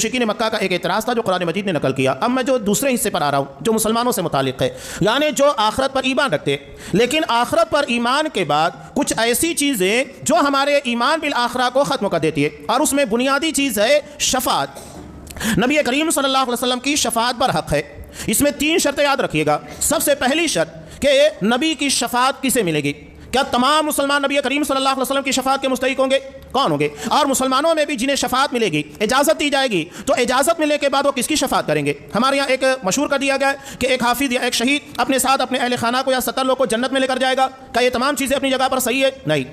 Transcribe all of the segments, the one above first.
مشرکین مکہ کا ایک اعتراض تھا جو قرآن مجید نے نقل کیا۔ اب میں جو دوسرے حصے پر آ رہا ہوں جو مسلمانوں سے متعلق ہے، یعنی جو آخرت پر ایمان رکھتے لیکن آخرت پر ایمان کے بعد کچھ ایسی چیزیں جو ہمارے ایمان بالآخرہ کو ختم کر دیتی ہے، اور اس میں بنیادی چیز ہے شفاعت۔ نبی کریم صلی اللہ علیہ وسلم کی شفاعت پر حق ہے۔ اس میں 3 شرطیں یاد رکھیے گا۔ سب سے پہلی شرط کہ نبی کی شفاعت کسے ملے گی؟ کیا تمام مسلمان نبی کریم صلی اللہ علیہ وسلم کی شفاعت کے مستحق ہوں گے؟ کون ہوں گے؟ اور مسلمانوں میں بھی جنہیں شفاعت ملے گی، اجازت دی جائے گی، تو اجازت ملنے کے بعد وہ کس کی شفاعت کریں گے؟ ہمارے یہاں ایک مشہور کر دیا گیا ہے کہ ایک حافظ یا ایک شہید اپنے ساتھ اپنے اہل خانہ کو یا 70 لوگ کو جنت میں لے کر جائے گا۔ کیا یہ تمام چیزیں اپنی جگہ پر صحیح ہے؟ نہیں۔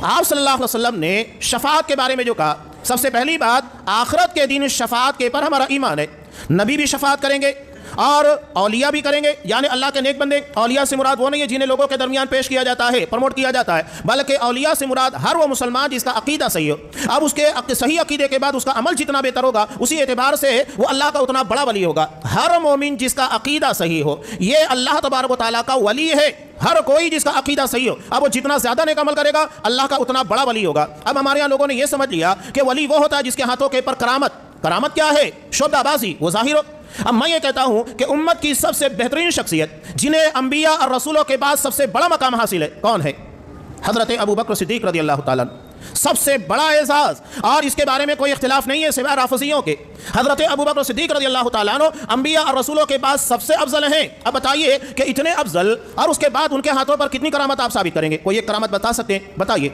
آپ صلی اللہ علیہ وسلم نے شفاعت کے بارے میں جو کہا، سب سے پہلی بات آخرت کے دن شفاعت کے پر ہمارا ایمان ہے۔ نبی بھی شفاعت کریں گے اور اولیاء بھی کریں گے، یعنی اللہ کے نیک بندے۔ اولیاء سے مراد وہ نہیں ہے جنہیں لوگوں کے درمیان پیش کیا جاتا ہے، پروموٹ کیا جاتا ہے، بلکہ اولیاء سے مراد ہر وہ مسلمان جس کا عقیدہ صحیح ہو۔ اب اس کے صحیح عقیدے کے بعد اس کا عمل جتنا بہتر ہوگا، اسی اعتبار سے وہ اللہ کا اتنا بڑا ولی ہوگا۔ ہر مومن جس کا عقیدہ صحیح ہو، یہ اللہ تبارک و تعالیٰ کا ولی ہے۔ ہر کوئی جس کا عقیدہ صحیح ہو، اب وہ جتنا زیادہ نیک عمل کرے گا، اللہ کا اتنا بڑا ولی ہوگا۔ اب ہمارے یہاں لوگوں نے یہ سمجھ لیا کہ ولی وہ ہوتا ہے جس کے ہاتھوں کے پر کرامت کیا ہے؟ شعبہ بازی، وہ ظاہر ہو۔ اب میں یہ کہتا ہوں کہ امت کی سب سے بہترین شخصیت جنہیں انبیاء اور رسولوں کے بعد سب سے بڑا مقام حاصل ہے، کون ہے؟ حضرت ابو بکر صدیق رضی اللہ تعالیٰ عنہ۔ سب سے بڑا اعزاز، اور اس کے بارے میں کوئی اختلاف نہیں ہے سوائے رافضیوں کے۔ حضرت ابو بکر صدیق رضی اللہ تعالیٰ عنہ انبیاء اور رسولوں کے بعد سب سے افضل ہیں۔ اب بتائیے کہ اتنے افضل اور اس کے بعد ان کے ہاتھوں پر کتنی کرامت آپ ثابت کریں گے؟ کوئی ایک کرامت بتا سکتے ہیں؟ بتائیے۔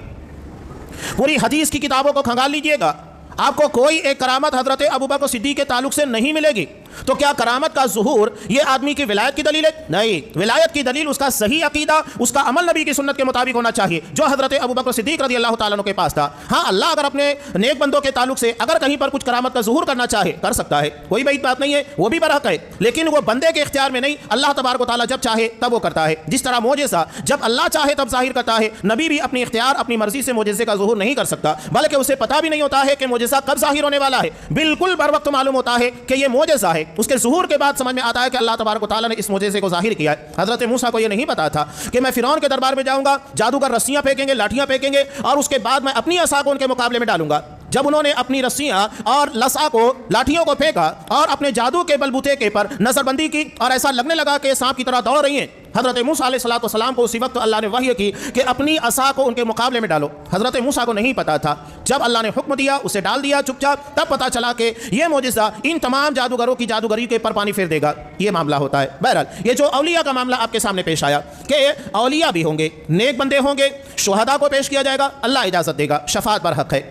پوری حدیث کی کتابوں کو کھنگال لیجئے گا، آپ کو کوئی ایک کرامت حضرت ابوبکر صدیق کے تعلق سے نہیں ملے گی۔ تو کیا کرامت کا ظہور یہ آدمی کی ولایت کی دلیل ہے؟ نہیں، ولایت کی دلیل اس کا صحیح عقیدہ، اس کا عمل نبی کی سنت کے مطابق ہونا چاہیے جو حضرت ابوبکر صدیق رضی اللہ تعالیٰ عنہ کے پاس تھا۔ ہاں، اللہ اگر اپنے نیک بندوں کے تعلق سے اگر کہیں پر کچھ کرامت کا ظہور کرنا چاہے کر سکتا ہے، کوئی بعید بات نہیں ہے، وہ بھی برحق ہے، لیکن وہ بندے کے اختیار میں نہیں۔ اللہ تبارک و تعالیٰ جب چاہے تب وہ کرتا ہے۔ جس طرح معجزہ جب اللہ چاہے تب ظاہر کرتا ہے، نبی بھی اپنی اختیار اپنی مرضی سے معجزے کا ظہور نہیں کر سکتا، بلکہ اسے پتہ بھی نہیں ہوتا ہے کہ معجزہ کب ظاہر ہونے والا ہے۔ بالکل بر وقت معلوم ہوتا ہے کہ یہ معجزہ ہے، اس کے ظہور کے بعد سمجھ میں آتا ہے کہ اللہ تبارک و تعالیٰ نے اس معجزے کو ظاہر کیا ہے۔ حضرت موسیٰ کو یہ نہیں پتا تھا کہ میں فرعون کے دربار میں جاؤں گا، جادوگر رسیاں پھینکیں گے، لاٹھیاں پھینکیں گے، اور اس کے بعد میں اپنی عصا کو ان کے مقابلے میں ڈالوں گا۔ جب انہوں نے اپنی رسیاں اور لسا کو، لاٹھیوں کو پھینکا اور اپنے جادو کے بلبوتے کے پر نظر بندی کی، اور ایسا لگنے لگا کہ سانپ کی طرح دوڑ رہی ہیں، حضرت موسیٰ علیہ السلام کو اسی وقت اللہ نے وحی کی کہ اپنی عصا کو ان کے مقابلے میں ڈالو۔ حضرت موسیٰ کو نہیں پتا تھا، جب اللہ نے حکم دیا اسے ڈال دیا چپ چاپ، تب پتا چلا کہ یہ معجزہ ان تمام جادوگروں کی جادوگری کے پر پانی پھیر دے گا۔ یہ معاملہ ہوتا ہے۔ بہرحال یہ جو اولیاء کا معاملہ آپ کے سامنے پیش آیا کہ اولیاء بھی ہوں گے، نیک بندے ہوں گے، شہداء کو پیش کیا جائے گا، اللہ اجازت دے گا، شفاعت پر حق ہے۔